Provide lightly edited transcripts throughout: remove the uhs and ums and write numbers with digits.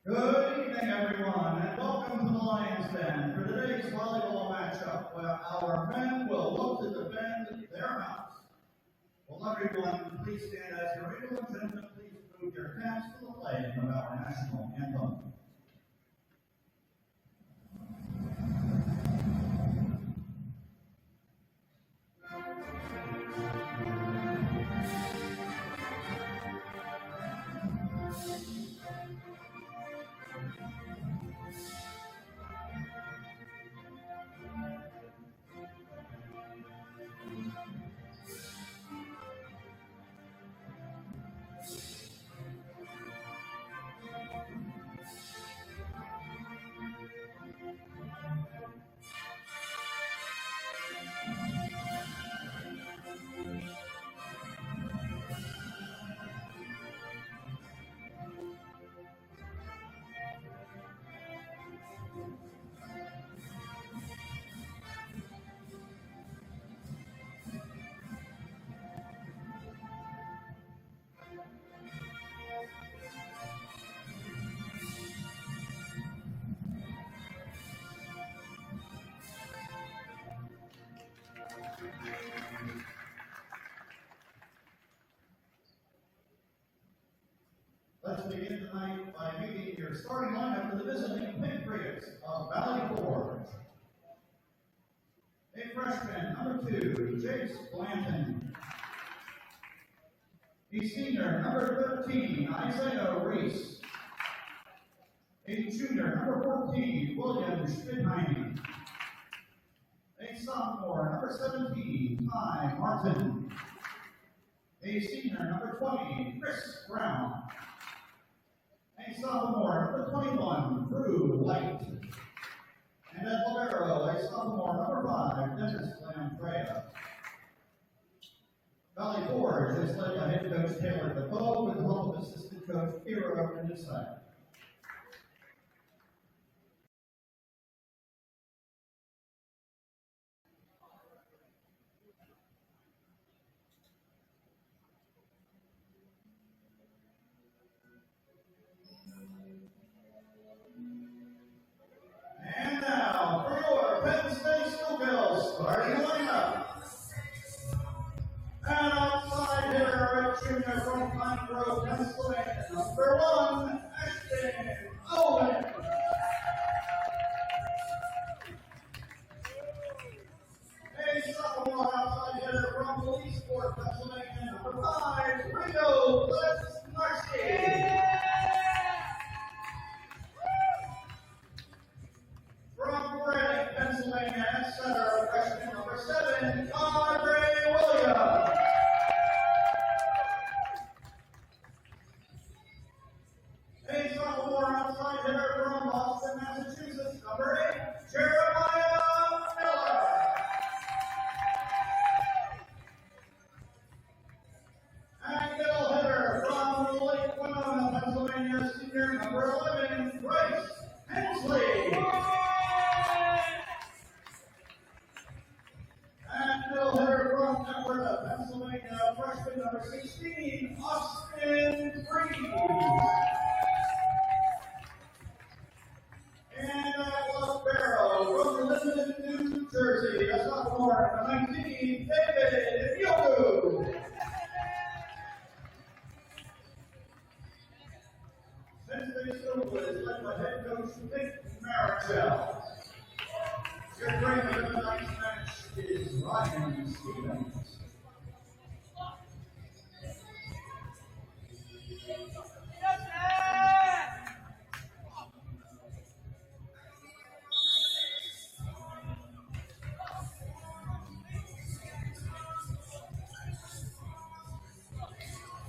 Good evening, everyone, and welcome to the Lions Den for today's volleyball matchup, where our men will look to defend their house. Will everyone please stand as you're able, and gentlemen, please move your caps to the playing of our national anthem. Let's begin tonight by meeting your starting lineup for the visiting Patriots of Valley Forge. A freshman, number 2, Jace Blanton. A senior, number 13, Isaiah Reese. A junior, number 14, William Schmidheine. A sophomore, number 17, Ty Martin. A senior, number 20, Chris Brown. A sophomore, number 21, Drew White. And at libero, a sophomore, number 5, Dennis Lamprey. Valley Forge is led by head coach Taylor DePoe with the help of assistant coach Kira on his side. And now, for your Penn State Schuylkill starting lineup. And outside hitter, a junior from Pine Grove, Pennsylvania, number 1, Ashton Owen. A sophomore outside hitter from Leesport, Pennsylvania, number 5, Ringo Lesnarski. From Reading, Pennsylvania, center, freshman number 7, number 19, David Yogu. Penn State Schuylkill is led by head coach Nick Marichel. Your trainer for tonight's match is Ryan Stevens.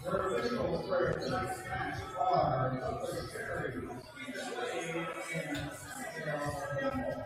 Your officials for tonight's match are Douglas Cherry, Stephen Wade, and Michelle Campbell.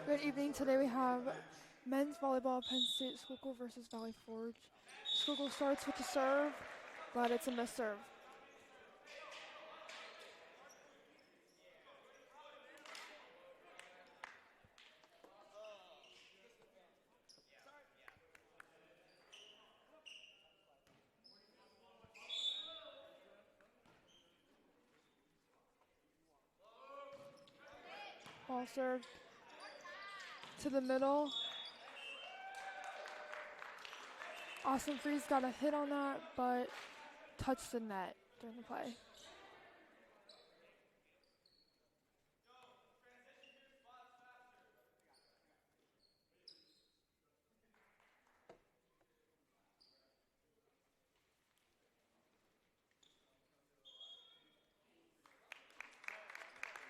Good evening. Today we have men's volleyball, Penn State Schuylkill versus Valley Forge. Schuylkill starts with the serve, but it's a missed serve. Ball served to the middle. Austin Freeze got a hit on that, but touched the net during the play.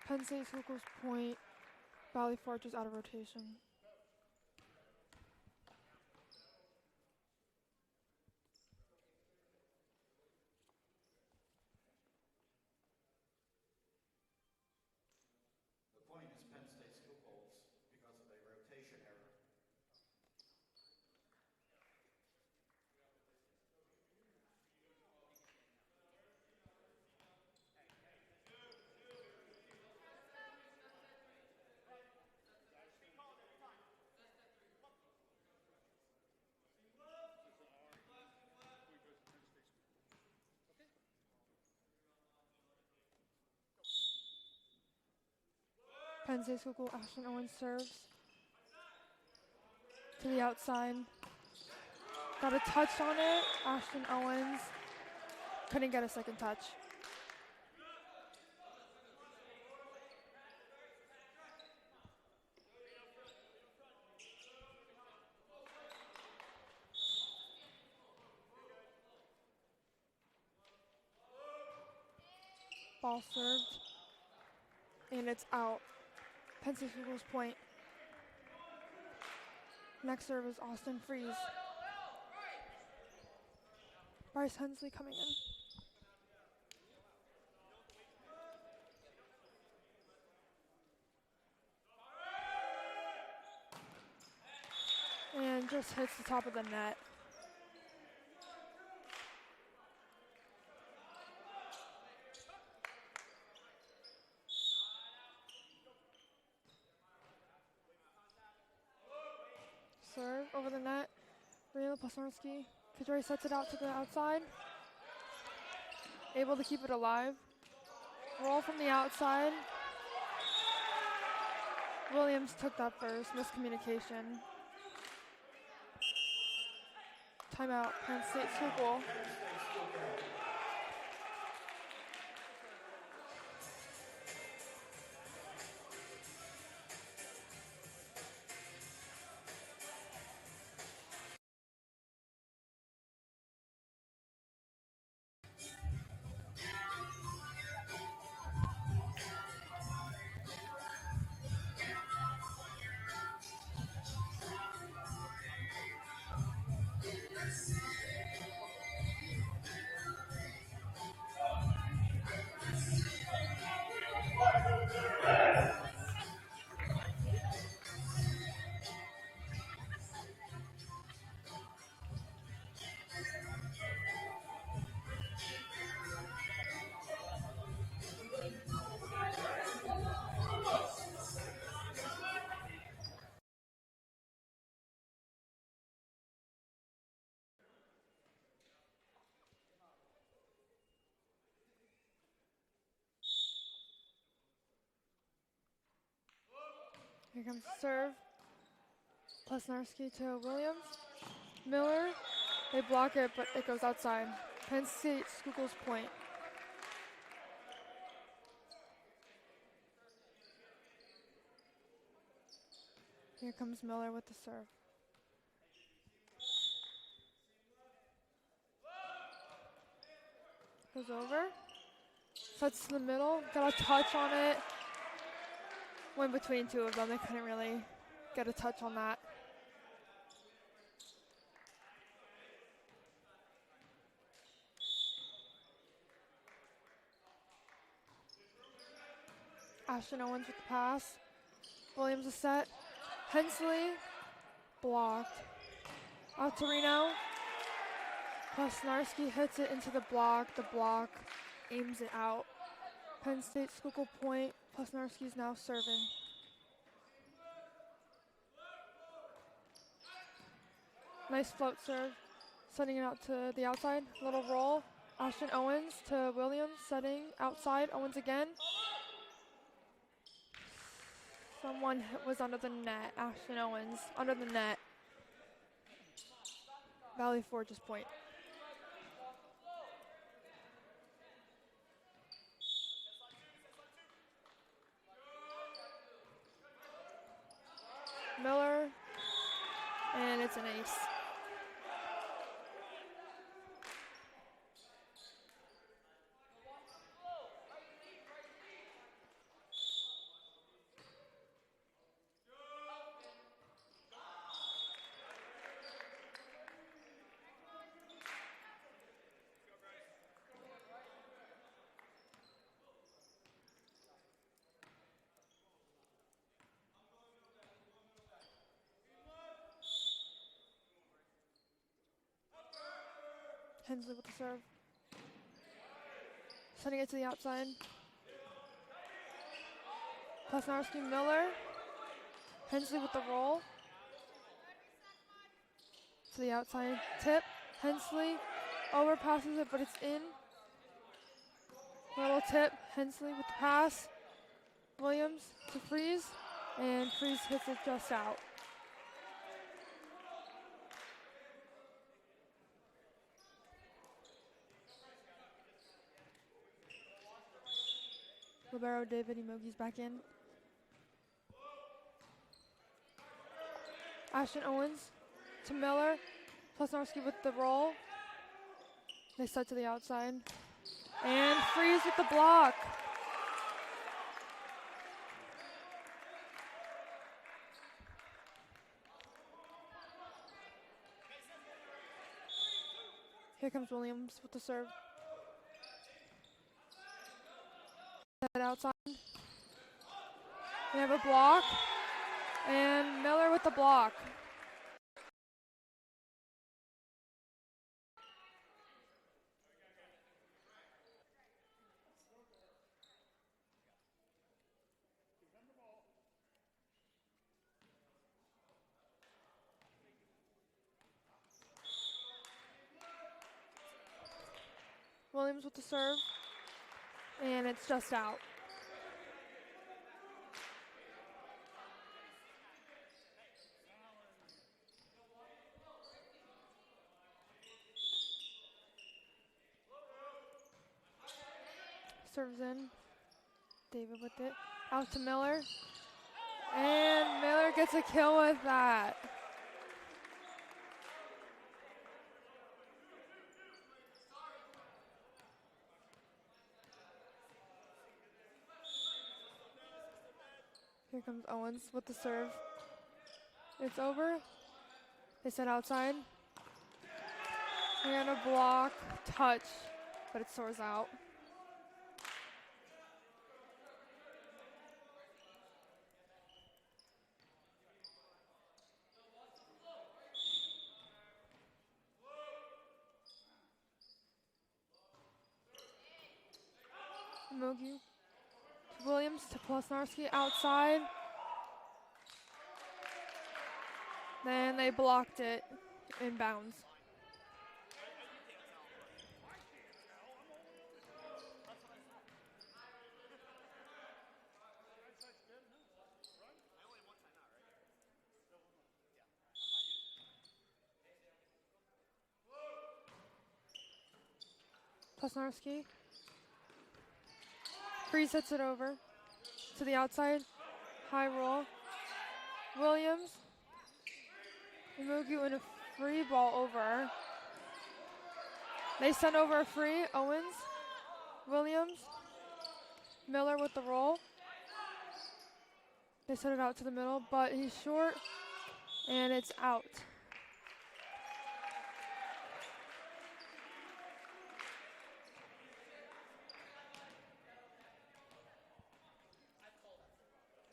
Penn State Schuylkill's point. Valley Forge is out of rotation. The point is Penn State Schuylkill's because of a rotation error. Penn State Schuylkill, Ashton Owens serves to the outside. Got a touch on it. Ashton Owens couldn't get a second touch. Ball served, and it's out. Penn State Schuylkill's point. Next serve is Austin Freeze. Bryce Hensley coming in. And just hits the top of the net. Serve over the net. Rayla Posnarski. Kajori sets it out to the outside. able to keep it alive. Roll from the outside. Williams took that first, miscommunication. Timeout, Penn State Schuylkill. Here comes the serve. Plesnarski to Williams. Miller, they block it, but it goes outside. Penn State Schuylkill's point. Here comes Miller with the serve. Goes over. Sets to the middle. Got a touch on it. Went between two of them. They couldn't really get a touch on that. Ashton Owens with the pass. Williams is set. Hensley blocked. Out to Reno. Plesnarski hits it into the block. The block aims it out. Penn State Schuylkill point. Plesnarski's now serving. Nice float serve. Setting it out to the outside. Little roll. Ashton Owens to Williams. Setting outside. Owens again. Someone was under the net. Ashton Owens under the net. Valley Forge's point. Miller, and it's an ace. Hensley with the serve. Sending it to the outside. Plesnarski, Miller. Hensley with the roll. To the outside. Tip. Hensley overpasses it, but it's in. Little tip. Hensley with the pass. Williams to Freeze. And Freeze hits it just out. Libero David Emogi's back in. Ashton Owens to Miller. Plesnarski with the roll. They set to the outside. And Freeze with the block. Here comes Williams with the serve. Set outside. We have a block. And Miller with the block. Williams with the serve. And it's just out. Serves in. David with it. Out to Miller. And Miller gets a kill with that. Here comes Owens with the serve. It's over. They set outside. And a block, touch, but it soars out. Mogi to Williams to Plesnarski outside. Then they blocked it in bounds. Plesnarski. Freeze hits it over to the outside. High roll. Williams. Mugu in a free ball over. They send over a free. Owens. Williams. Miller with the roll. They send it out to the middle, but he's short, and it's out.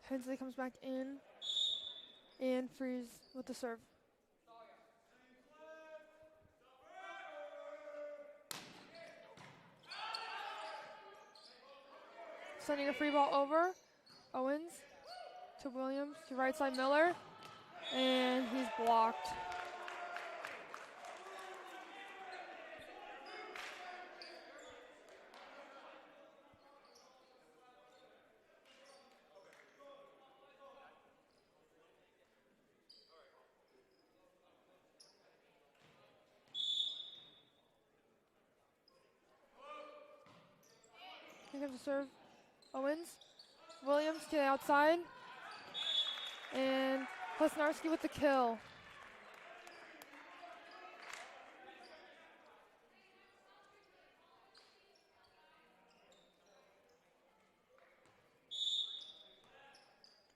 Hensley comes back in, and Freeze with the serve. Sending a free ball over. Owens to Williams to right side Miller, and he's blocked. Here comes the serve. Owens. Williams to the outside. And Plesnarski with the kill.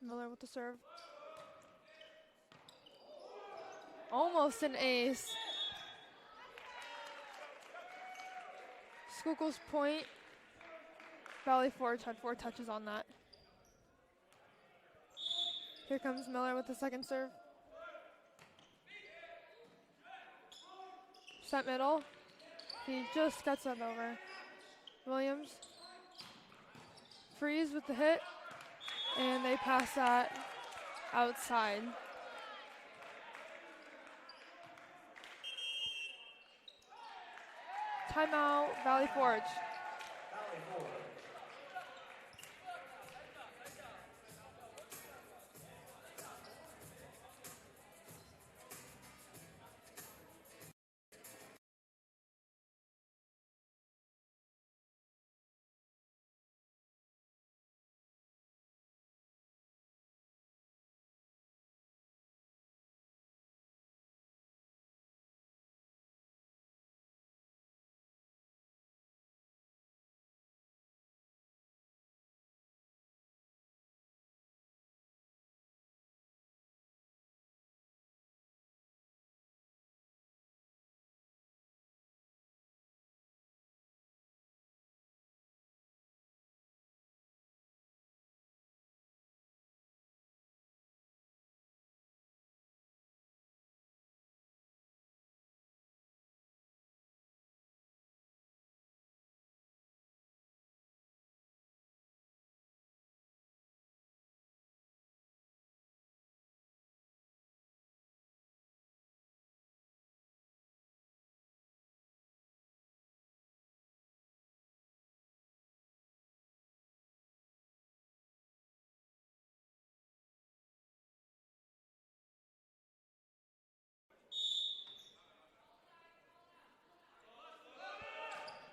Miller with the serve. Almost an ace. Schuylkill's point. Valley Forge had 4 touches on that. Here comes Miller with the second serve. Set middle. He just gets it over. Williams. Freeze with the hit. And they pass that outside. Timeout, Valley Forge.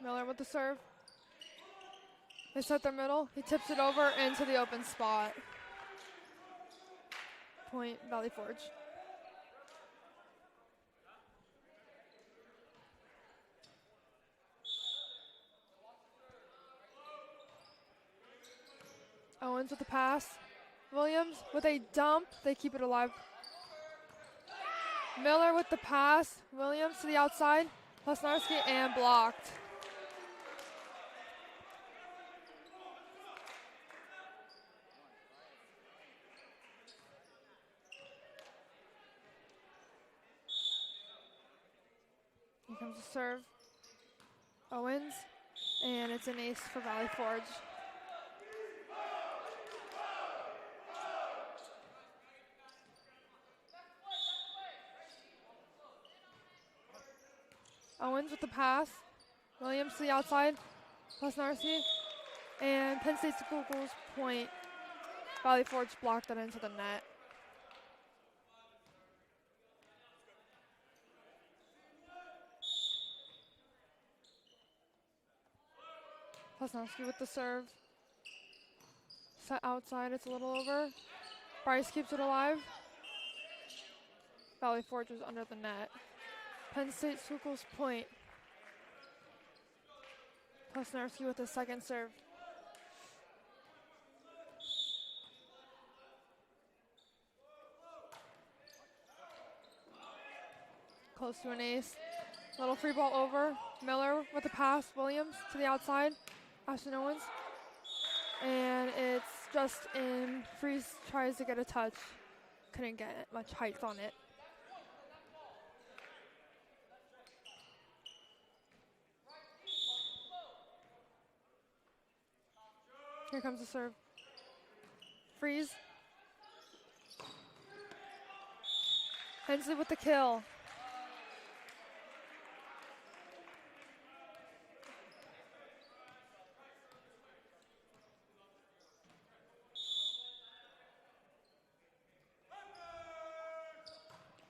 Miller with the serve. They set their middle. He tips it over into the open spot. Point, Valley Forge. Owens with the pass. Williams with a dump. They keep it alive. Miller with the pass. Williams to the outside. Plesnarski and blocked. Here comes the serve. Owens. And it's an ace for Valley Forge. Owens with the pass. Williams to the outside. Plesnarski. And Penn State Schuylkill's point. Valley Forge blocked it into the net. Plesnarski with the serve. Set outside, it's a little over. Bryce keeps it alive. Valley Forge was under the net. Penn State Schuylkill's point. Plesnarski with the second serve. Close to an ace. Little free ball over. Miller with the pass. Williams to the outside. Ashton Owens. And it's just in. Freeze tries to get a touch. Couldn't get much height on it. Here comes the serve. Freeze. Hensley with the kill.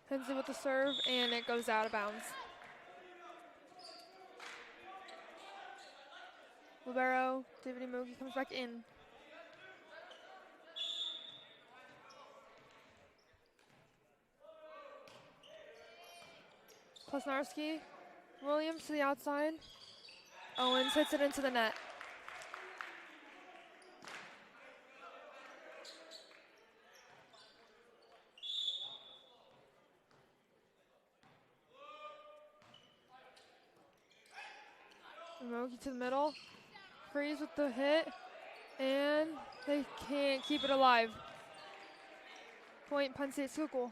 Hensley with the serve, and it goes out of bounds. Libero, David Emogi comes back in. Plesnarski, Williams to the outside. Owens hits it into the net. Emogi to the middle. Freeze with the hit, and they can't keep it alive. Point, Penn State Schuylkill.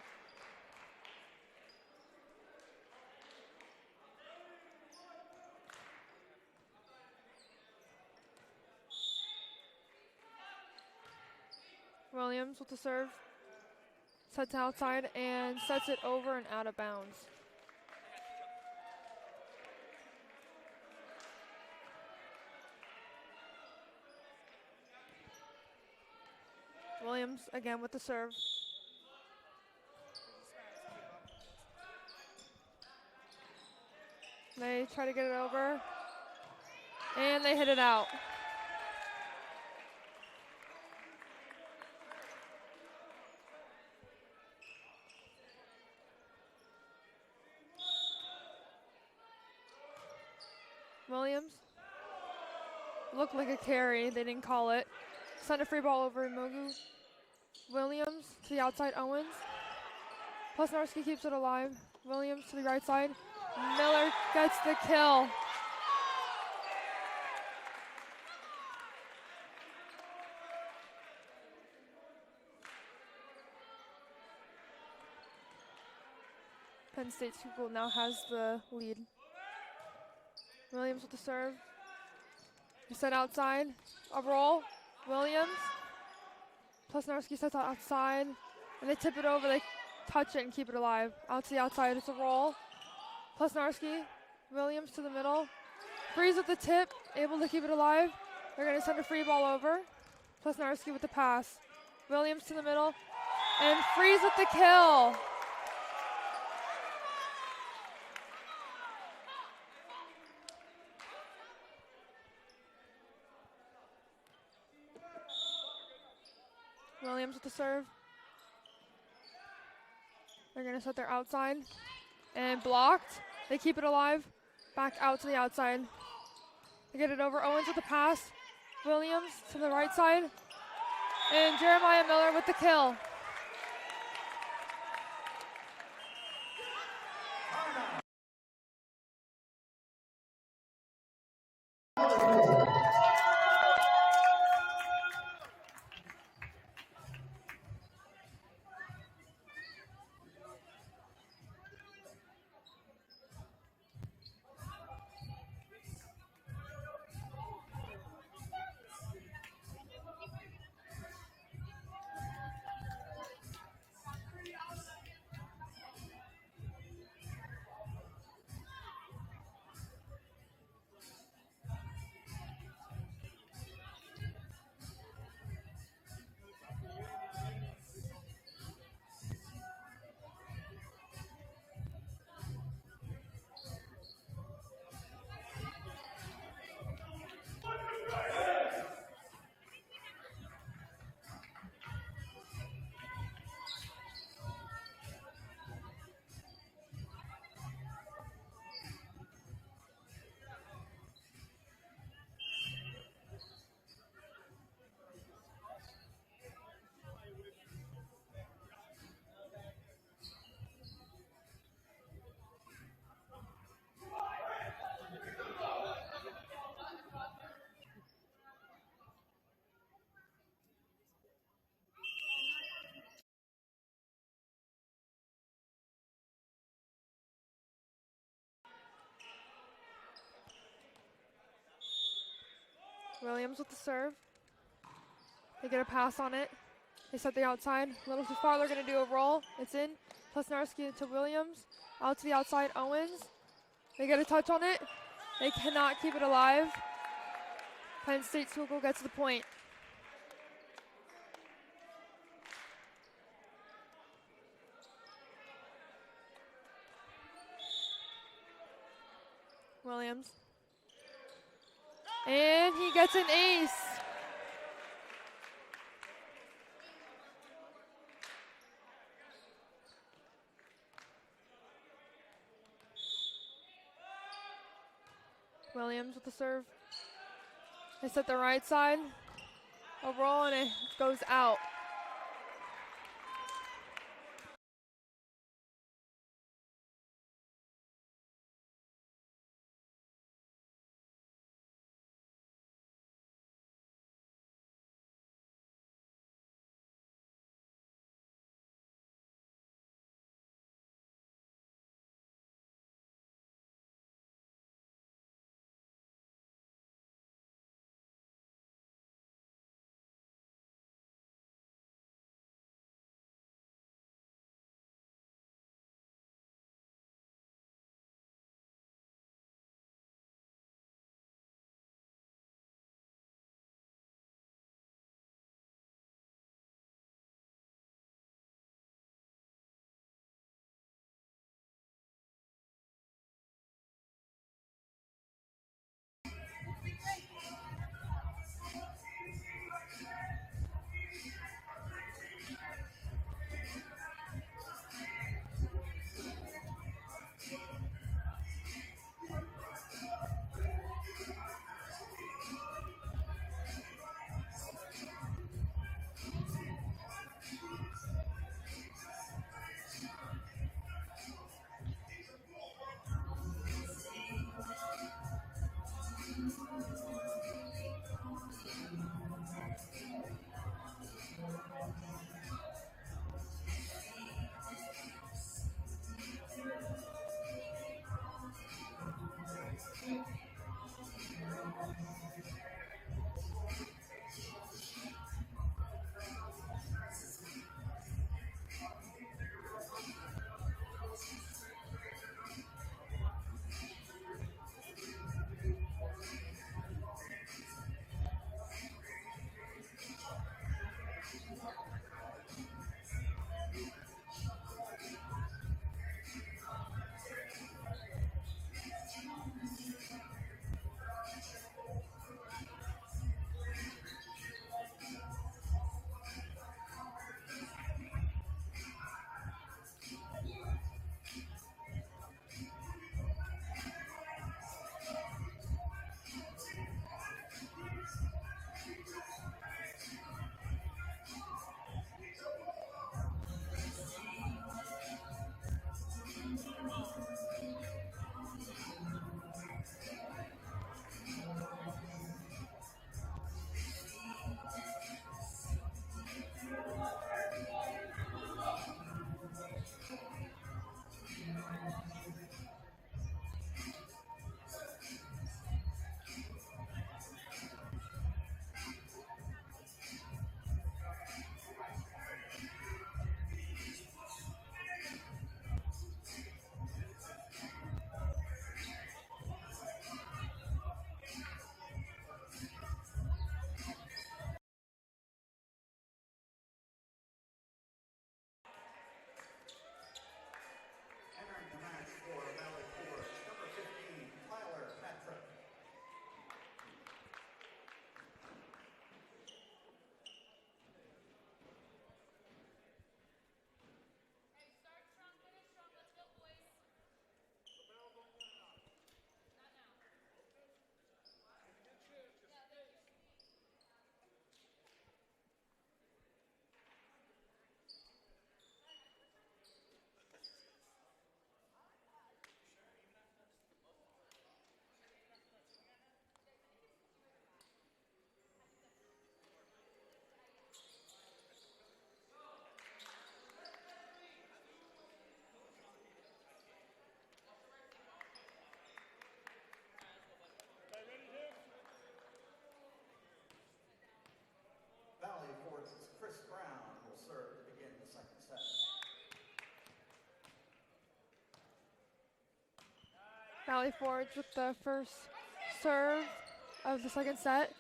Williams with the serve. Sets outside and sets it over and out of bounds. Williams again with the serve. They try to get it over, and they hit it out. Williams looked like a carry. They didn't call it. Send a free ball over Mogu. Williams to the outside, Owens. Plesnarski keeps it alive. Williams to the right side. Miller gets the kill. Penn State Schuylkill now has the lead. Williams with the serve. He set outside. A roll. Williams. Plesnarski sets outside. And they tip it over. They touch it and keep it alive. Out to the outside. It's a roll. Plesnarski. Williams to the middle. Freeze with the tip. Able to keep it alive. They're going to send a free ball over. Plesnarski with the pass. Williams to the middle. And Freeze with the kill. Williams with the serve. They're going to set their outside. And blocked. They keep it alive. Back out to the outside. They get it over. Owens with the pass. Williams to the right side. And Jeremiah Miller with the kill. Williams with the serve. They get a pass on it. They set the outside. A little too far. They're going to do a roll. It's in. Plesnarski to Williams. Out to the outside. Owens. They get a touch on it. They cannot keep it alive. Penn State Schuylkill gets the point. Williams. And he gets an ace. Williams with the serve. They set the right side. A roll and it goes out. Valley Forge with the first serve of the second set.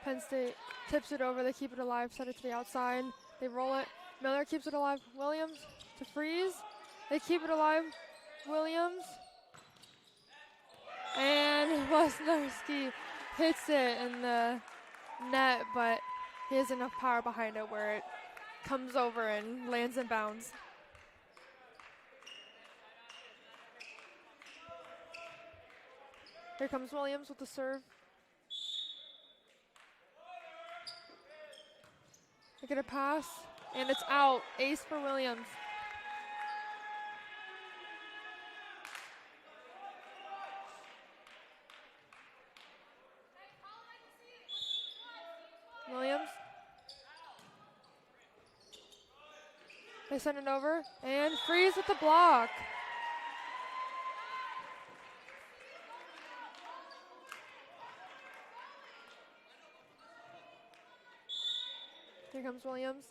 Penn State tips it over, they keep it alive, set it to the outside, they roll it. Miller keeps it alive, Williams to freeze. They keep it alive, Williams. And Wesnarski hits it in the net, but he has enough power behind it where it comes over and lands in bounds. Here comes Williams with the serve. They get a pass, and it's out. Ace for Williams. Williams. They send it over, and freeze with the block. Here comes Williams.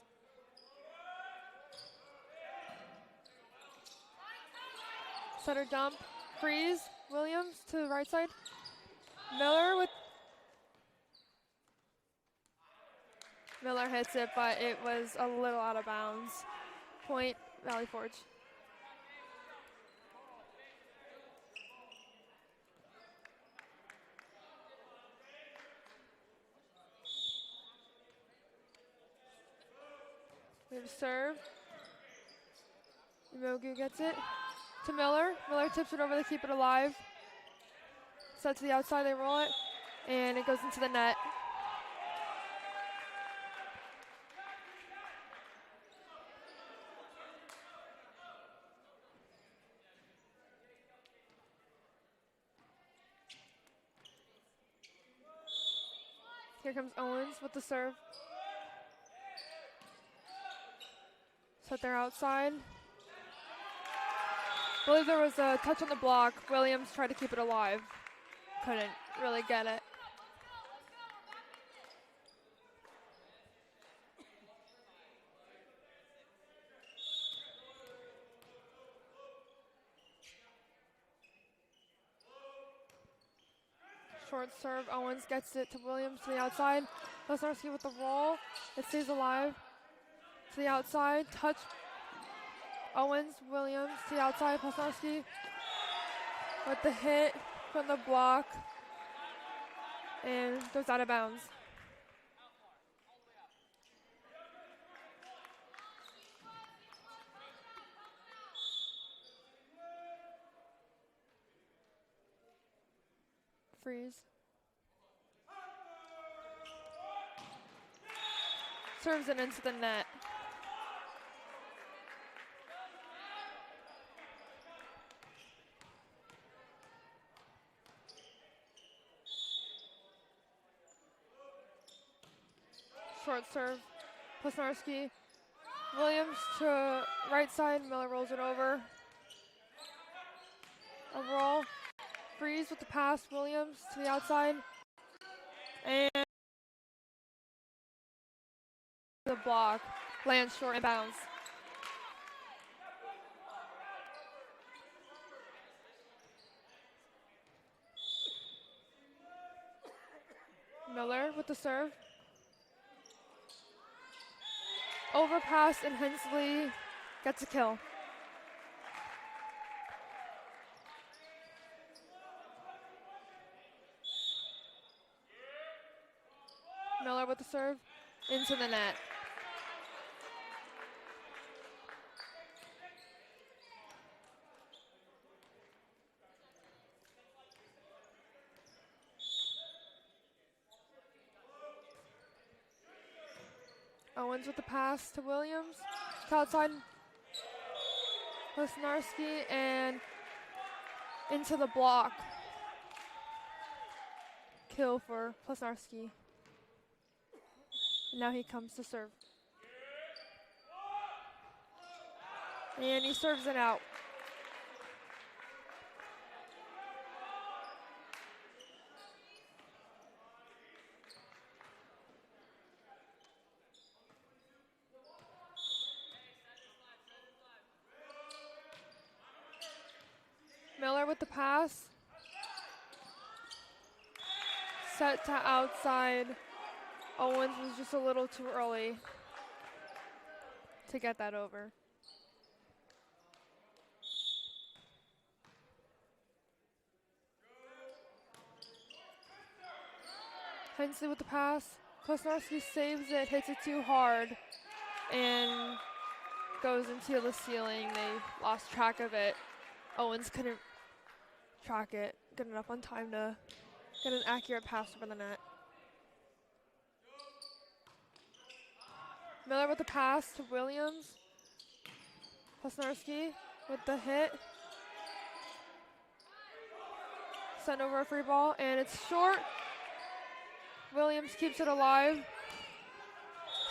Setter dump, freeze, Williams to the right side. Miller hits it, but it was a little out of bounds. Point, Valley Forge. We have a serve. Imogu gets it to Miller. Miller tips it over, they keep it alive. Set to the outside, they roll it, and it goes into the net. Here comes Owens with the serve. Set there outside. I believe there was a touch on the block. Williams tried to keep it alive. Couldn't really get it. Short serve, Owens gets it to Williams to the outside. Lesnarski with the roll, it stays alive. To the outside, touch, Owens, Williams to the outside, Lesnarski with the hit from the block, and goes out of bounds. Freeze. Serves it into the net. Short serve, Plesnarski. Williams to right side, Miller rolls it over. A roll. Freeze with the pass, Williams to the outside. And the block lands short and bounds. Miller with the serve. Overpass, and Hensley gets a kill. Miller with the serve into the net. Owens with the pass to Williams. To outside Lesnarski and into the block. Kill for Plesnarski. Now he comes to serve. And he serves it out. Miller with the pass. Set to outside. Owens was just a little too early to get that over. Hensley with the pass. Klesnarski saves it, hits it too hard, and goes into the ceiling. They lost track of it. Owens couldn't track it good enough on time to get an accurate pass over the net. Miller with the pass to Williams. Klesnarski with the hit. Send over a free ball, and it's short. Williams keeps it alive.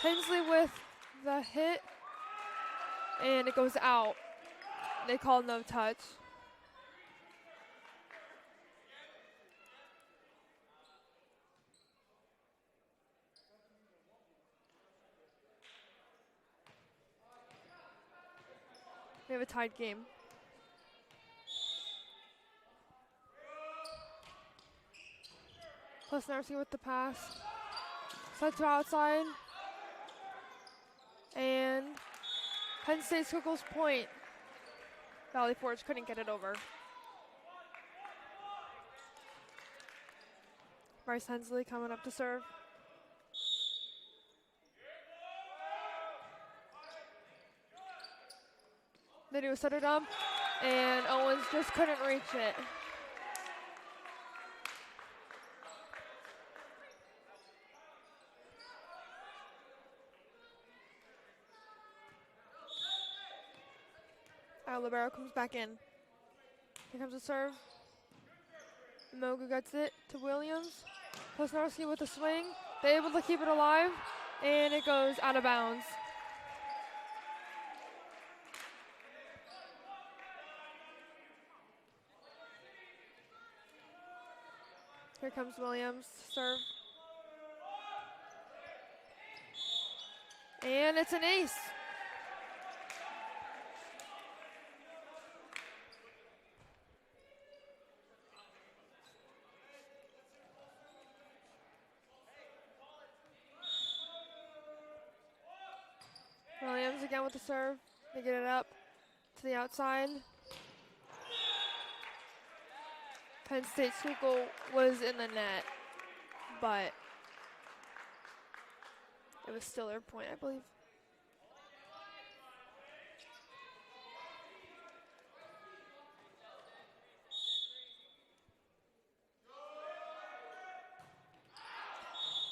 Hensley with the hit, and it goes out. They call no touch. We have a tied game. Klesnarski with the pass. Set to outside. And Penn State Schuylkill's point. Valley Forge couldn't get it over. Bryce Hensley coming up to serve. They do a setter dump, and Owens just couldn't reach it. Libero comes back in. Here comes a serve. Mogu gets it to Williams. Klesnarski with a swing. They're able to keep it alive, and it goes out of bounds. Here comes Williams to serve. And it's an ace. Williams again with the serve. They get it up to the outside. Penn State Schuylkill was in the net, but it was still their point, I believe.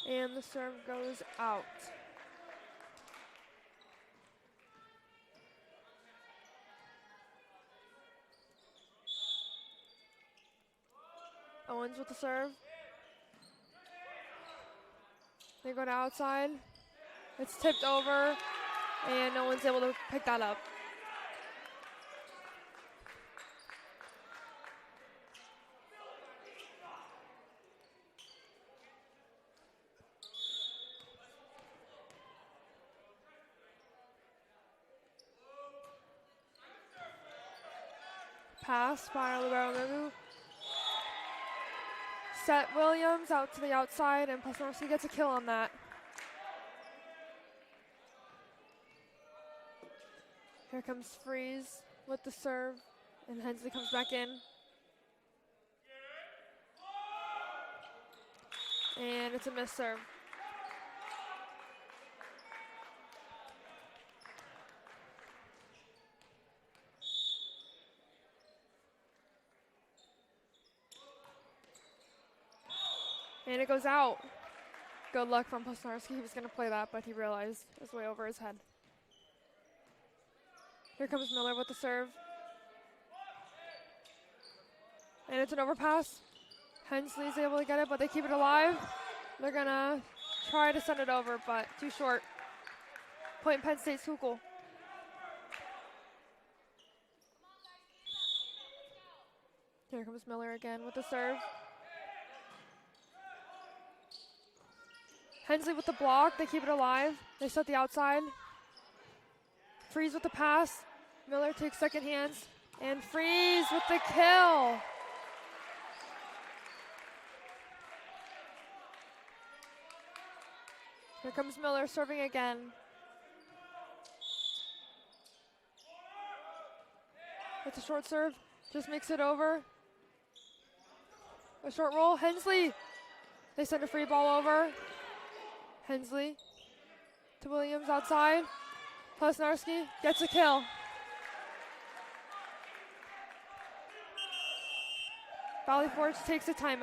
And the serve goes out. Owens with the serve. They go to outside. It's tipped over, and no one's able to pick that up. Pass by Libero. Set Williams out to the outside, and Klesnarski gets a kill on that. Here comes Freeze with the serve, and Hensley comes back in. And it's a missed serve. And it goes out. Good luck from Klesnarski. He was going to play that, but he realized it was way over his head. Here comes Miller with the serve. And it's an overpass. Hensley's able to get it, but they keep it alive. They're going to try to send it over, but too short. Point Penn State Schuylkill. Here comes Miller again with the serve. Hensley with the block. They keep it alive. They set the outside. Freeze with the pass. Miller takes second hands, And Freeze with the kill. Here comes Miller serving again. It's a short serve, just makes it over. A short roll, Hensley. They send a free ball over. Hensley to Williams outside. Plesnarski gets a kill. Valley Forge takes a timeout.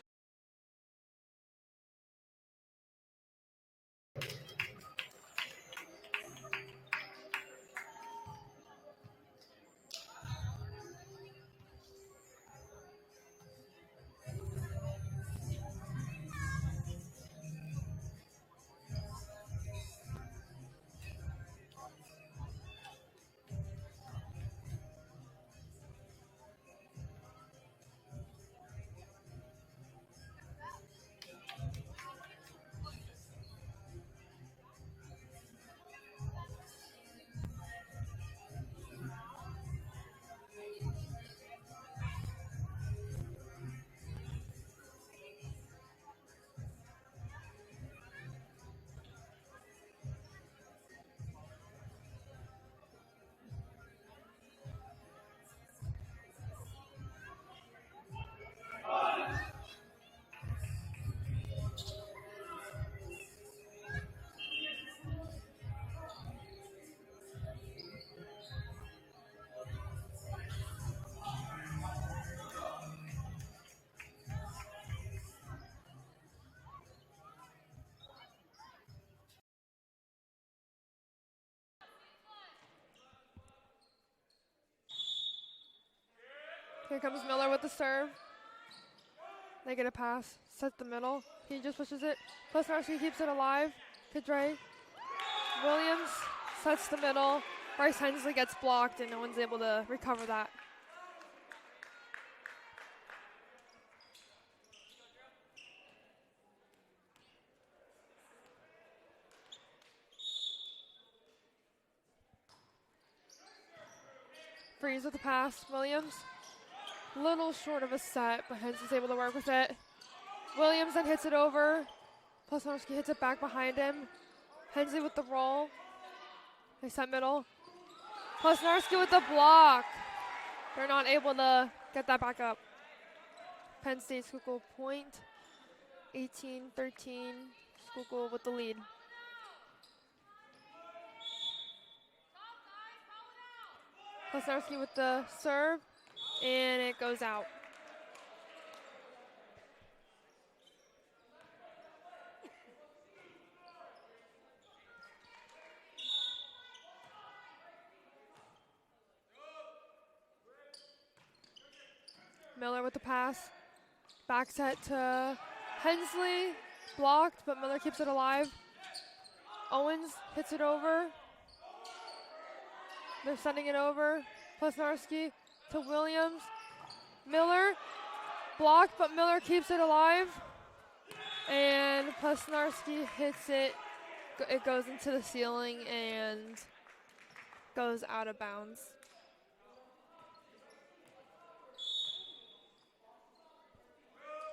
Here comes Miller with the serve. They get a pass, set the middle. He just pushes it. Plesnarski keeps it alive to Dre. Williams sets the middle. Bryce Hensley gets blocked and no one's able to recover that. Freeze with the pass, Williams. Little short of a set, but Hensley's able to work with it. Williams then hits it over. Plesnarski hits it back behind him. Hensley with the roll. They set middle. Plesnarski with the block. They're not able to get that back up. Penn State Schuylkill point. 18-13. Schuylkill with the lead. Plesnarski with the serve. And it goes out. Miller with the pass. Back set to Hensley. Blocked, but Miller keeps it alive. Owens hits it over. They're sending it over. Plesnarski to Williams. Miller blocked, but Miller keeps it alive. And Plesnarski hits it. It goes into the ceiling and goes out of bounds.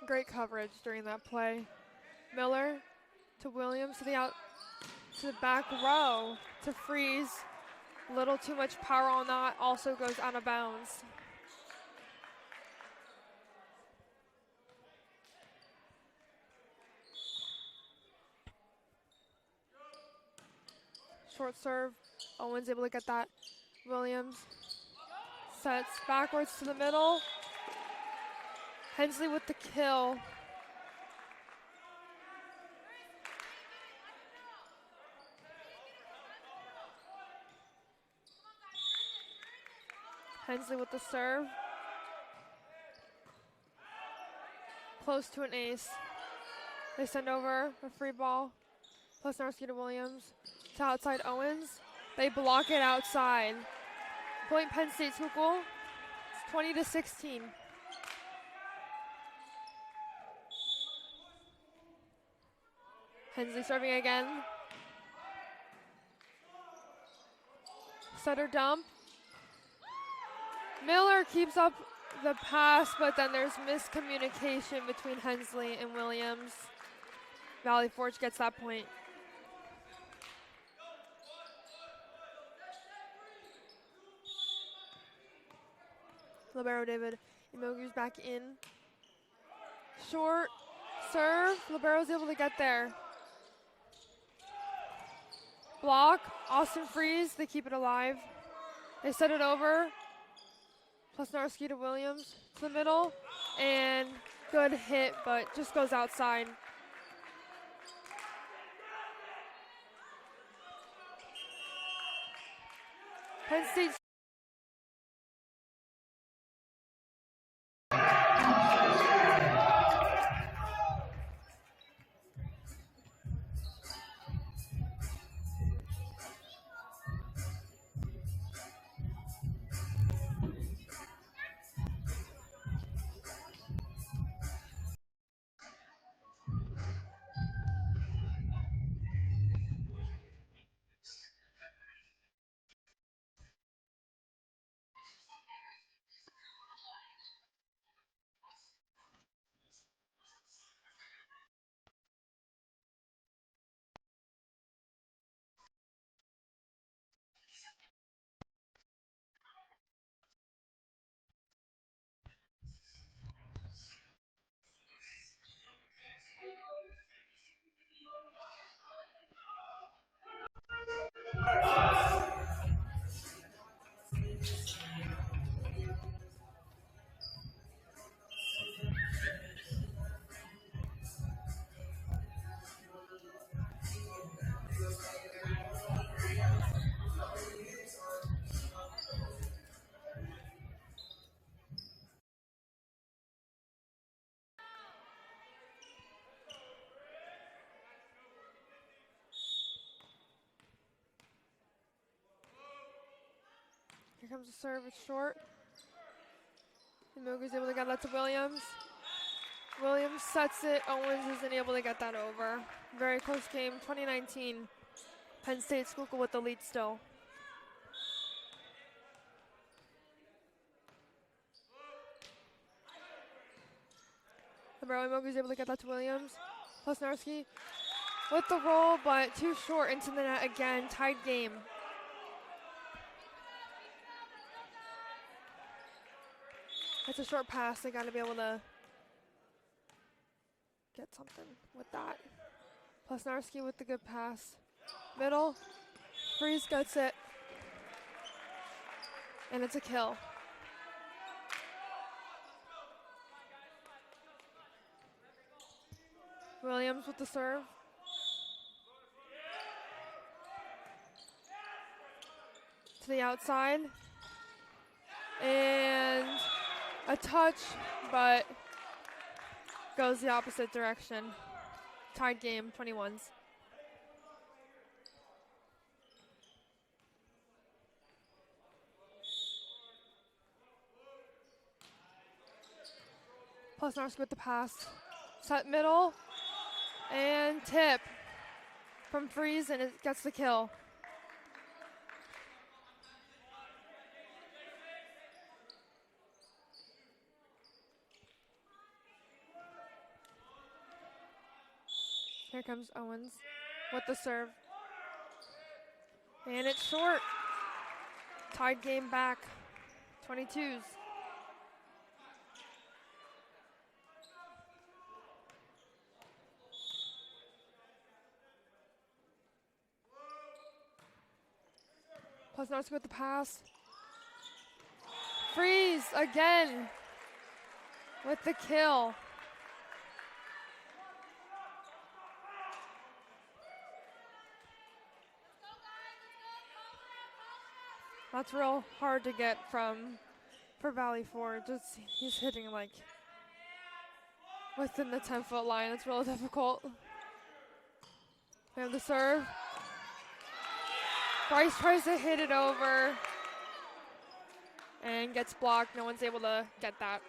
Great coverage during that play. Miller to Williams to the back row to Freeze. Little too much power on that, also goes out of bounds. Short serve, Owens able to get that. Williams sets backwards to the middle. Hensley with the kill. Hensley with the serve. Close to an ace. They send over a free ball. Plesnarski to Williams. To outside Owens. They block it outside. Point Penn State Schuylkill. It's 20-16. Hensley serving again. Setter dump. Miller keeps up the pass, but then there's miscommunication between Hensley and Williams. Valley Forge gets that point. Libero David Imogu's back in. Short serve. Libero's able to get there. Block. Austin Freeze. They keep it alive. They set it over. Plesnarski to Williams to the middle. And good hit, but just goes outside. Penn State. Here comes the serve, it's short. Imogu's able to get that to Williams. Williams sets it, Owens isn't able to get that over. Very close game, 2019. Penn State Schuylkill with the lead still. Libero Imogu's able to get that to Williams. Plesnarski with the roll, but too short into the net again, tied game. It's a short pass, they gotta be able to get something with that. Plesnarski with the good pass. Middle, Freeze gets it. And it's a kill. Williams with the serve. To the outside. And a touch, but goes the opposite direction. Tied game, 21s. Plesnarski with the pass. Set middle. And tip from Freeze, and it gets the kill. Here comes Owens with the serve. And it's short. Tied game back. 22s. Plesnarski with the pass. Freeze again with the kill. That's real hard to get for Valley Forge. He's hitting like within the 10-foot line. It's real difficult. We have the serve. Bryce tries to hit it over and gets blocked. No one's able to get that.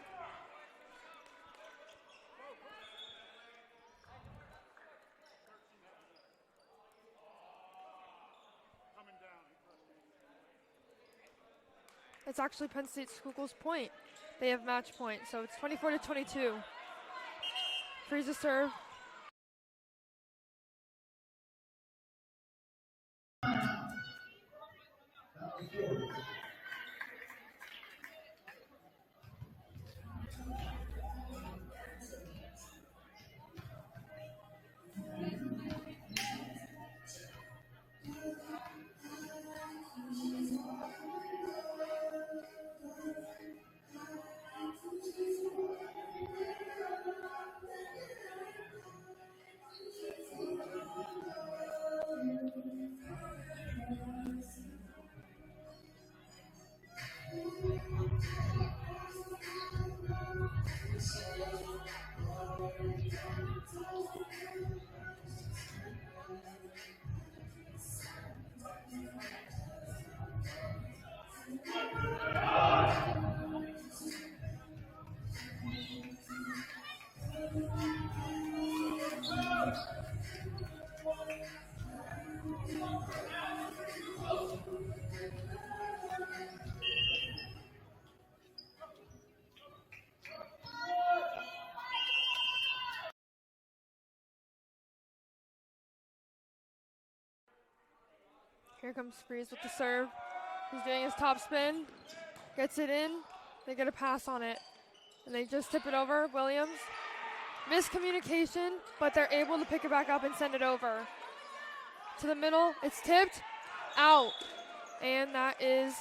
It's actually Penn State Schuylkill's point. They have match point, so it's 24-22. Freeze the serve. Here comes Freeze with the serve. He's doing his top spin. Gets it in. They get a pass on it. And they just tip it over. Williams. Miscommunication, but they're able to pick it back up and send it over. To the middle. It's tipped. Out. And that is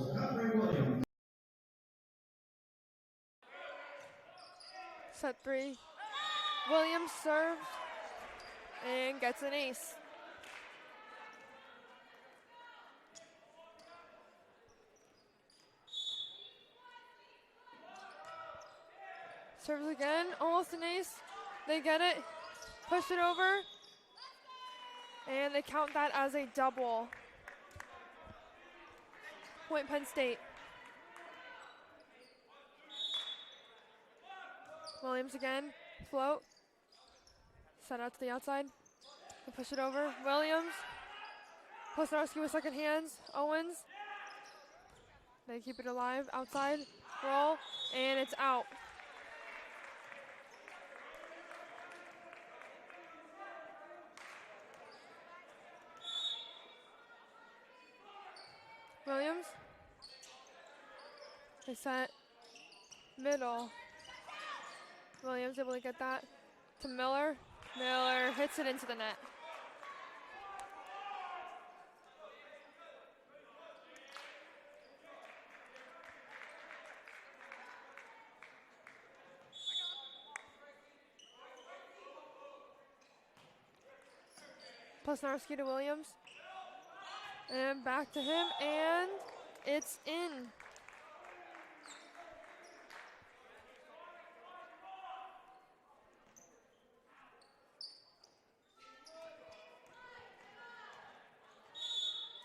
doubles, Henry Williams. Set 3. Williams serves and gets an ace. Serves again, almost an ace. They get it, push it over, and they count that as a double. Point Penn State. Williams again, float. Set out to the outside, and push it over. Williams, Posnarski with second hands, Owens. They keep it alive, outside, roll, and it's out. Williams. They set middle. Williams able to get that to Miller. Miller hits it into the net. Posnarski to Williams. And back to him, and it's in.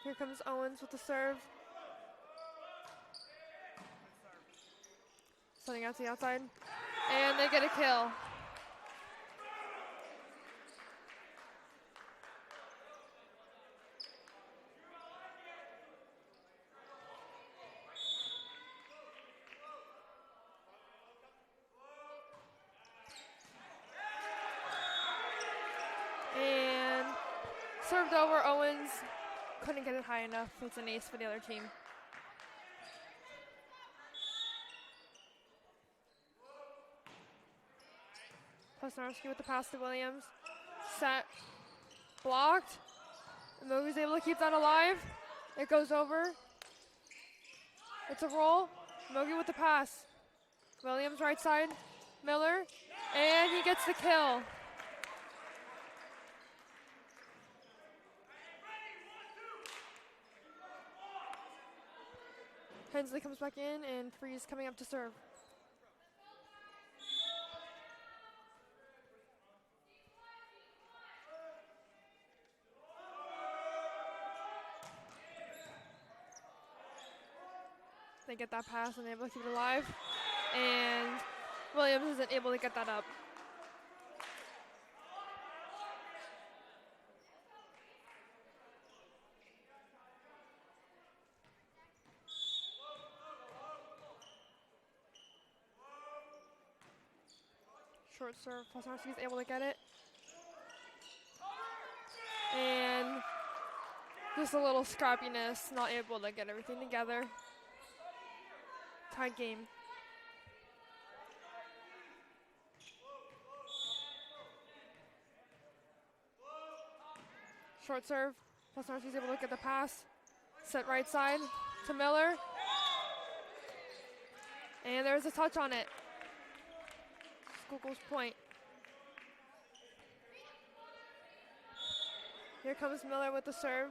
Here comes Owens with the serve. Setting out to the outside, and they get a kill. And served over, Owens couldn't get it high enough. It's an ace for the other team. Posnarski with the pass to Williams. Set, blocked. Mogi's able to keep that alive. It goes over. It's a roll. Mogi with the pass. Williams right side. Miller, and he gets the kill. Hensley comes back in, and Freeze coming up to serve. They get that pass and they're able to keep it alive. And Williams isn't able to get that up. Short serve, Posnarski is able to get it. And just a little scrappiness, not able to get everything together. Tied game. Short serve, Posnarski is able to get the pass. Set right side to Miller. And there's a touch on it. Schuylkill's point. Here comes Miller with the serve.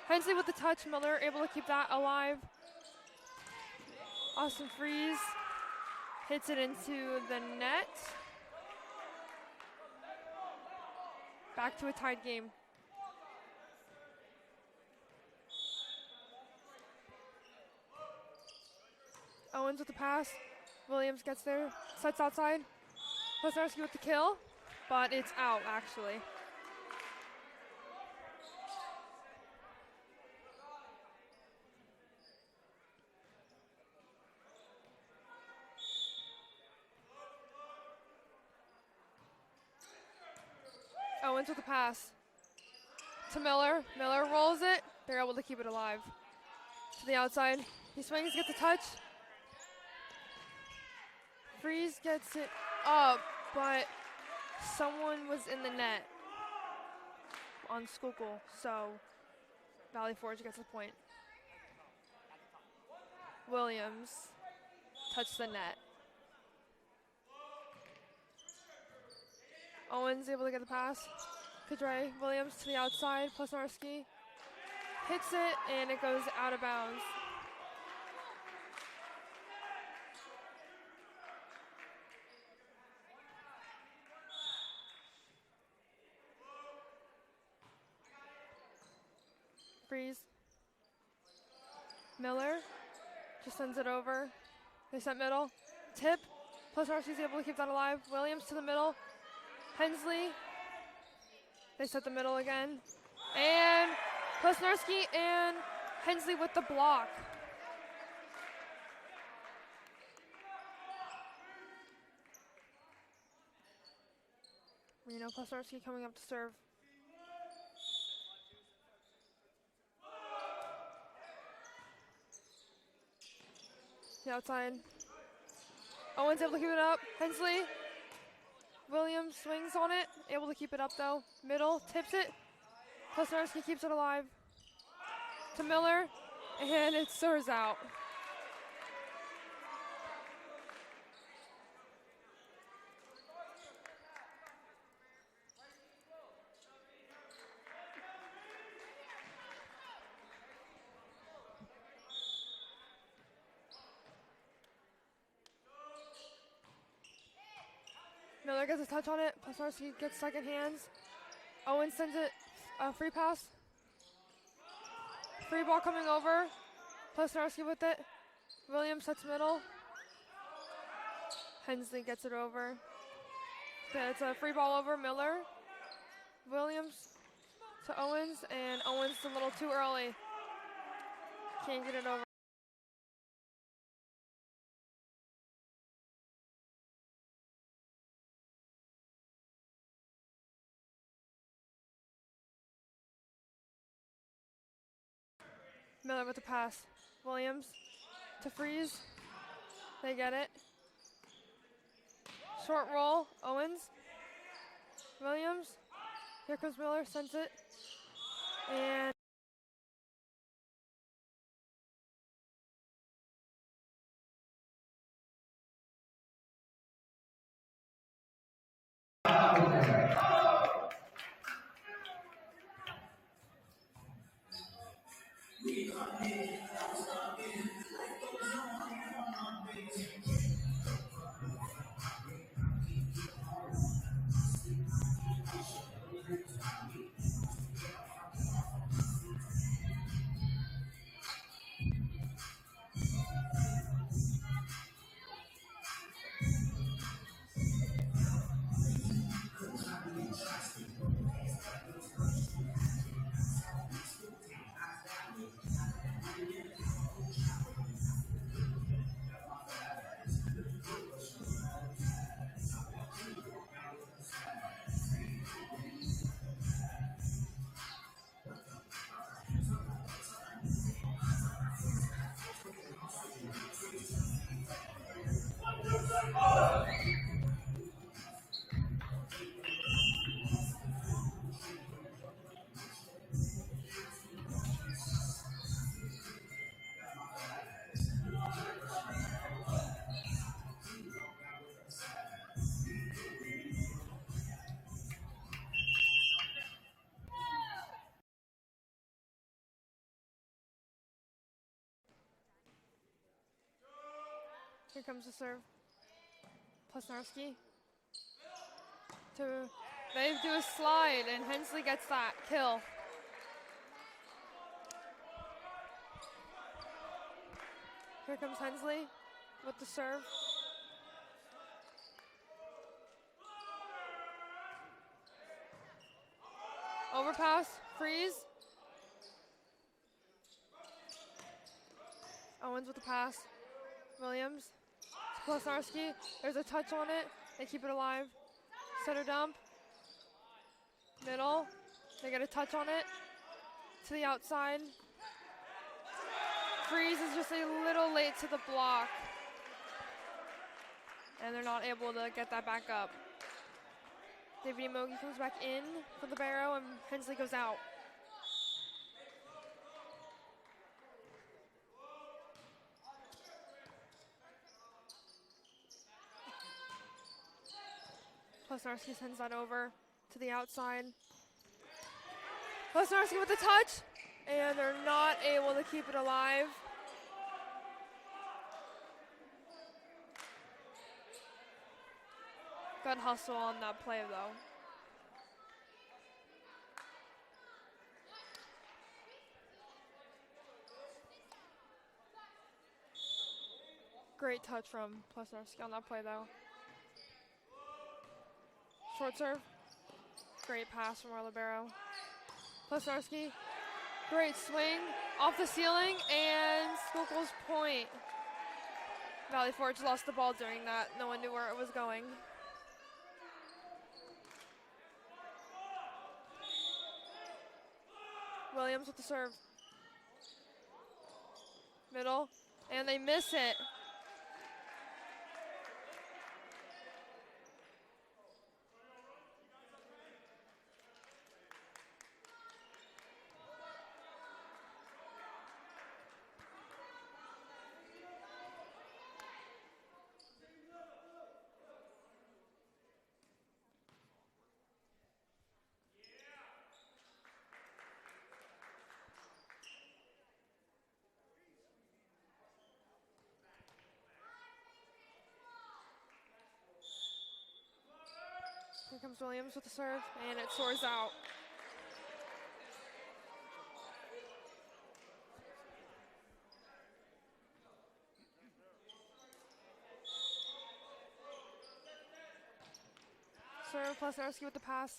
Hensley with the touch, Miller able to keep that alive. Austin Freeze hits it into the net. Back to a tied game. Owens with the pass. Williams gets there, sets outside. Posnarski with the kill, but it's out actually. Owens with the pass to Miller. Miller rolls it. They're able to keep it alive. To the outside. He swings, gets a touch. Freeze gets it up, but someone was in the net. on Schuylkill, so Valley Forge gets the point. Williams touched the net. Owens able to get the pass. Kadre Williams to the outside. Plesnarski hits it, and it goes out of bounds. Freeze. Miller just sends it over. They sent middle. Tip. Plesnarski's able to keep that alive. Williams to the middle. Hensley. They set the middle again. And Plesnarski and Hensley with the block. Reno Plesnarski coming up to serve. The outside. Owens able to keep it up. Hensley. Williams swings on it. Able to keep it up though. Middle. Tips it. Plesnarski keeps it alive. To Miller. And it soars out. Miller gets a touch on it. Plesnarski gets second hands. Owen sends it a free pass. Free ball coming over. Plesnarski with it. Williams sets middle. Hensley gets it over. Yeah, it's a free ball over. Miller. Williams to Owens, and Owens a little too early. Can't get it over. Miller with the pass. Williams to Freeze. They get it. Short roll. Owens. Williams. Here comes Miller. Sends it. And here comes the serve. Plesnarski. They do a slide, and Hensley gets that kill. Here comes Hensley with the serve. Overpass. Freeze. Owens with the pass. Williams. Plesnarski. There's a touch on it. They keep it alive. Center dump. Middle. They get a touch on it. To the outside. Freeze is just a little late to the block. And they're not able to get that back up. David Emogi comes back in for the barrow, and Hensley goes out. Plesnarski sends that over to the outside. Plesnarski with the touch, and they're not able to keep it alive. Good hustle on that play, though. Great touch from Plesnarski on that play, though. Short serve. Great pass from our libero. Plesnarski. Great swing off the ceiling, and Schuylkill's point. Valley Forge lost the ball during that. No one knew where it was going. Williams with the serve. Middle, and they miss it. Here comes Williams with the serve, and it soars out. Serve, Plesnarski with the pass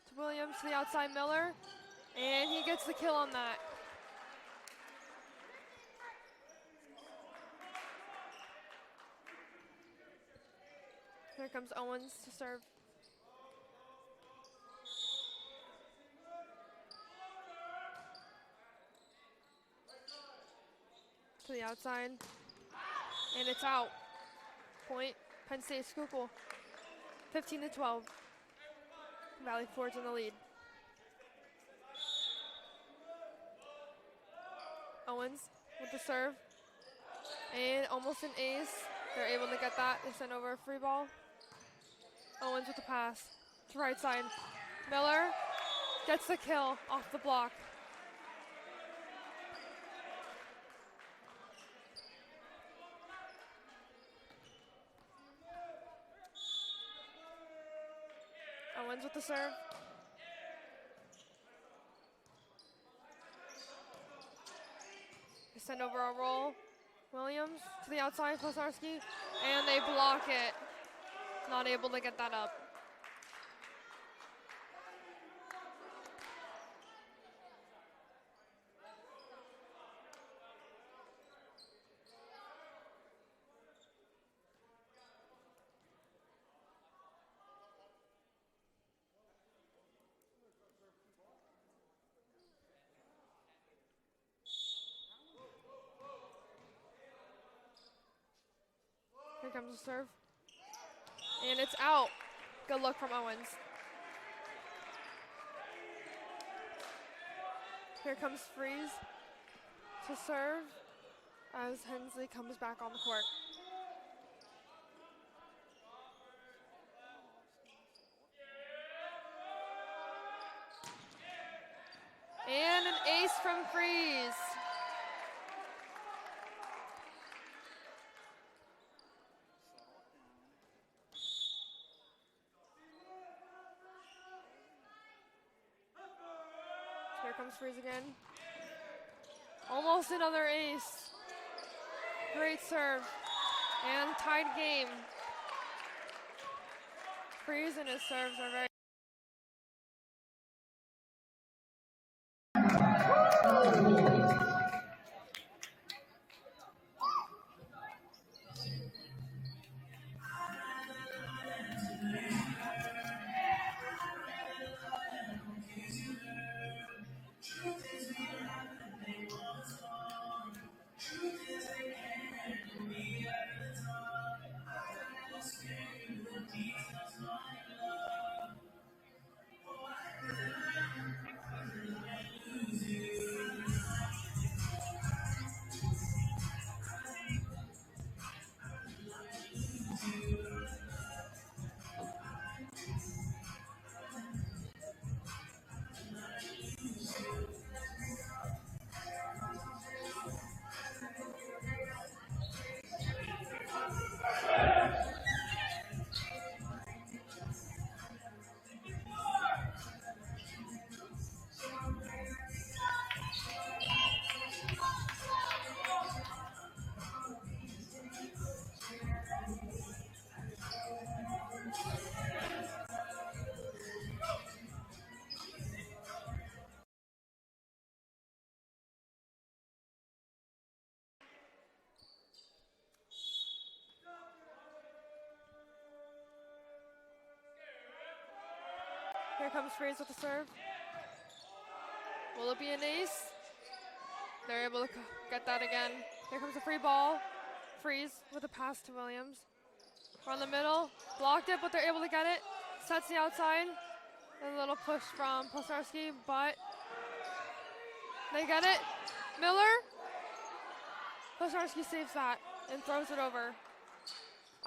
to Williams to the outside Miller, and he gets the kill on that. Here comes Owens to serve. To the outside, and it's out. Point, Penn State Schuylkill, 15-12. Valley Forge in the lead. Owens with the serve, and almost an ace. They're able to get that. They send over a free ball. Owens with the pass to right side. Miller gets the kill off the block. Owens with the serve. They send over a roll. Williams to the outside, Plesnarski, and they block it. Not able to get that up. Here comes the serve. And it's out. Good look from Owens. Here comes Freeze to serve as Hensley comes back on the court. And an ace from Freeze. Here comes Freeze again. Almost another ace. Great serve. And tied game. Freeze and his serves are very Here comes Freeze with the serve. Will it be an ace? They're able to get that again. Here comes a free ball. Freeze with a pass to Williams. Around the middle, blocked it, but they're able to get it. Sets the outside. A little push from Posarski, but they get it. Miller. Posarski saves that and throws it over.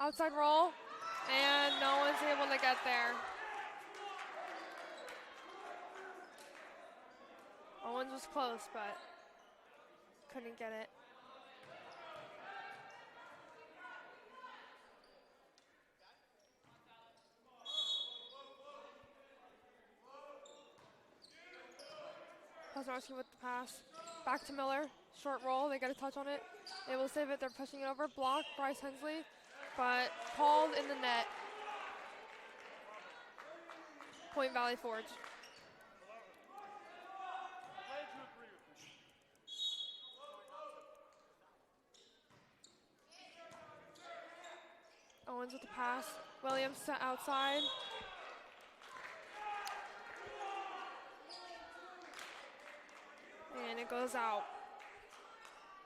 Outside roll, and no one's able to get there. Owens was close, but couldn't get it. Posarski with the pass. Back to Miller. Short roll. They get a touch on it. They will save it. They're pushing it over. Block. Bryce Hensley. But called in the net. Point Valley Forge. Owens with the pass. Williams set outside. And it goes out.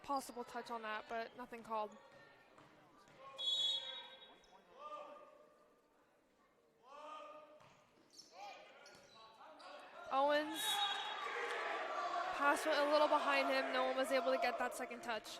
Possible touch on that, but nothing called. Owens. Pass went a little behind him. No one was able to get that second touch.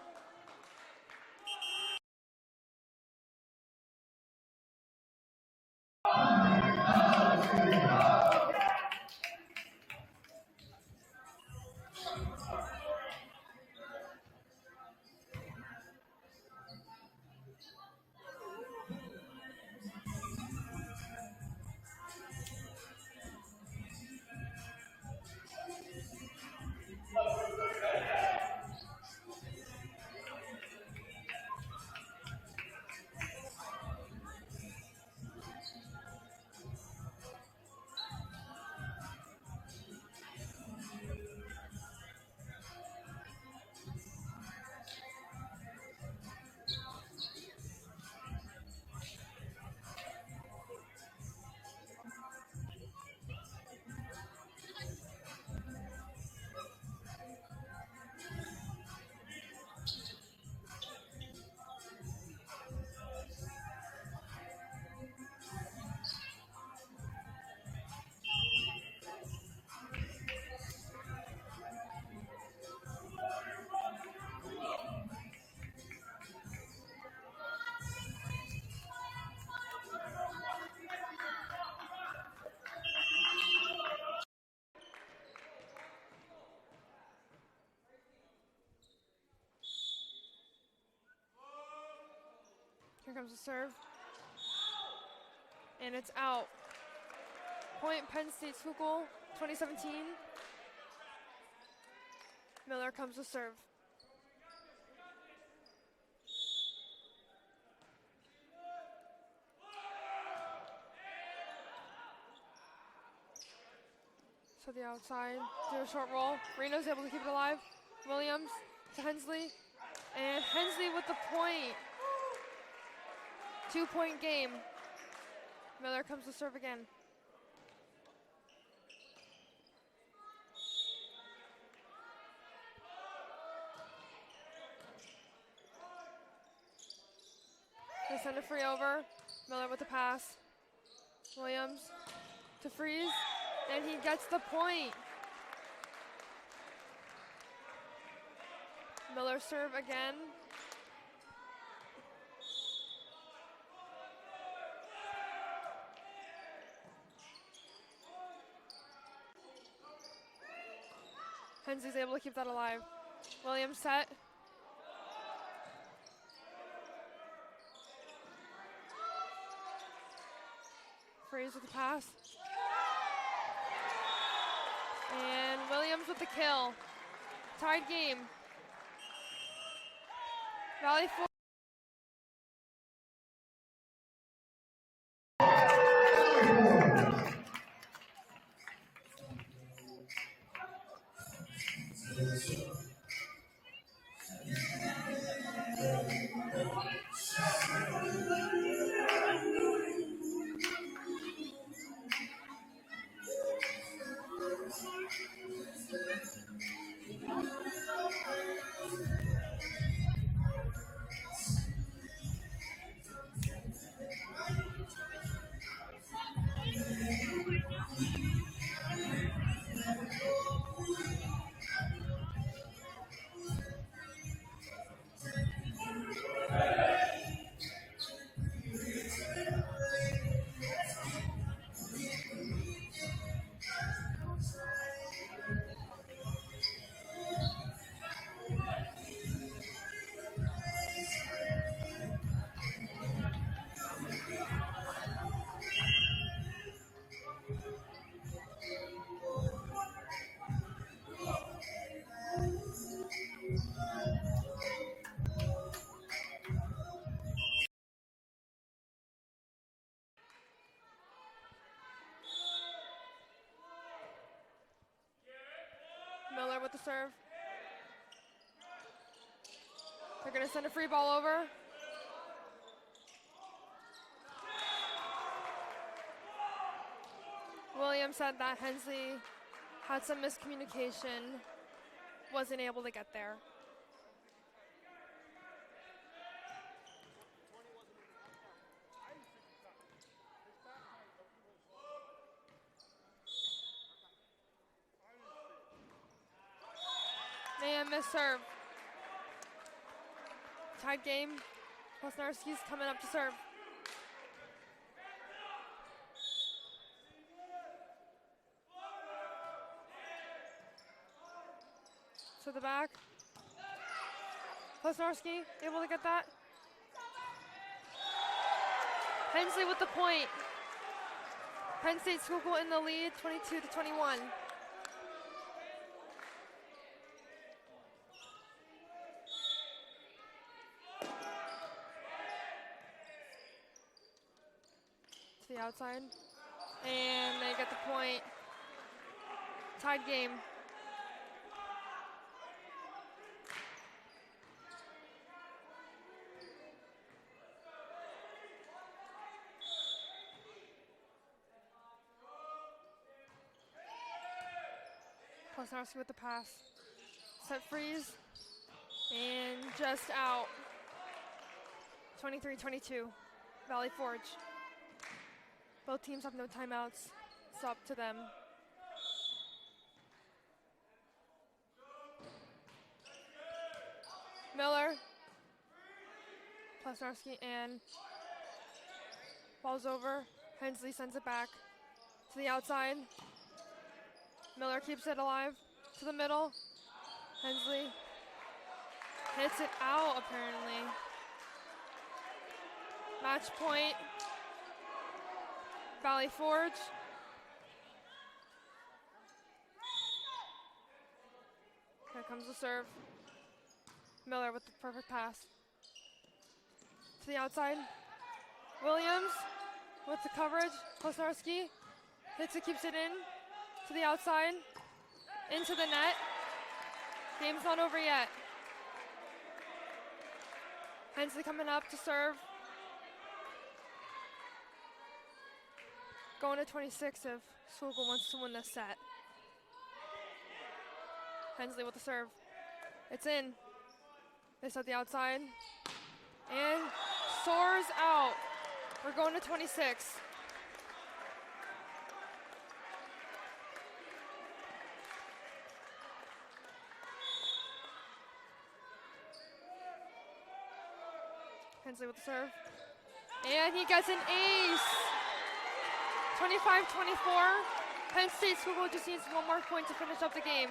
Here comes the serve. And it's out. Point Penn State Schuylkill, 2017. Miller comes to serve. To the outside, do a short roll. Reno's able to keep it alive. Williams to Hensley. And Hensley with the point. 2-point game. Miller comes to serve again. They send a free over. Miller with the pass. Williams to Freeze. And he gets the point. Miller serve again. Hensley's able to keep that alive. Williams set. Freeze with the pass. And Williams with the kill. Tied game. Valley Forge. with the serve. They're going to send a free ball over. Williams said that Hensley had some miscommunication, wasn't able to get there. And miss serve. Tied game. Plesnarski's coming up to serve. To the back. Plesnarski able to get that. Hensley with the point. Penn State Schuylkill in the lead, 22-21. To the outside. And they get the point. Tied game. Plesnarski with the pass. Set freeze. And just out. 23-22. Valley Forge. Both teams have no timeouts. It's up to them. Miller. Plesnarski and ball's over. Hensley sends it back to the outside. Miller keeps it alive to the middle. Hensley hits it out apparently. Match point. Valley Forge. Here comes the serve. Miller with the perfect pass. To the outside. Williams with the coverage. Plesnarski hits it, keeps it in. To the outside. Into the net. Game's not over yet. Hensley coming up to serve. Going to 26 if Schuylkill wants to win this set. Hensley with the serve. It's in. It's at the outside. And soars out. We're going to 26. Hensley with the serve. And he gets an ace. 25-24. Penn State Schuylkill just needs one more point to finish up the game.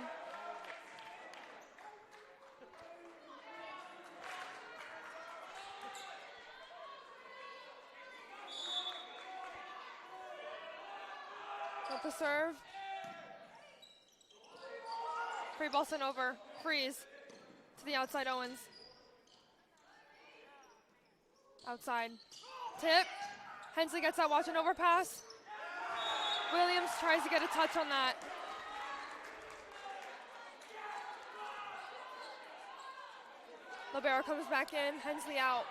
With the serve. Free ball sent over. Freeze. To the outside, Owens. Outside. Tip. Hensley gets that watch and overpass. Williams tries to get a touch on that. Libero comes back in. Hensley out.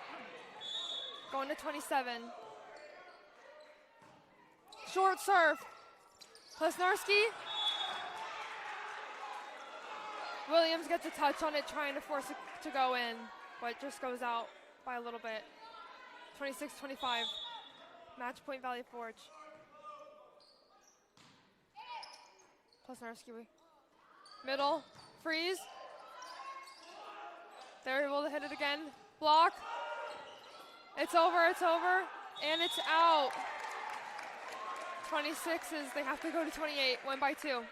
Going to 27. Short serve. Plesnarski. Williams gets a touch on it, trying to force it to go in, but just goes out by a little bit. 26-25. Match point Valley Forge. Plesnarski. Middle. Freeze. They're able to hit it again. Block. It's over, and it's out. 26s, they have to go to 28, win by 2.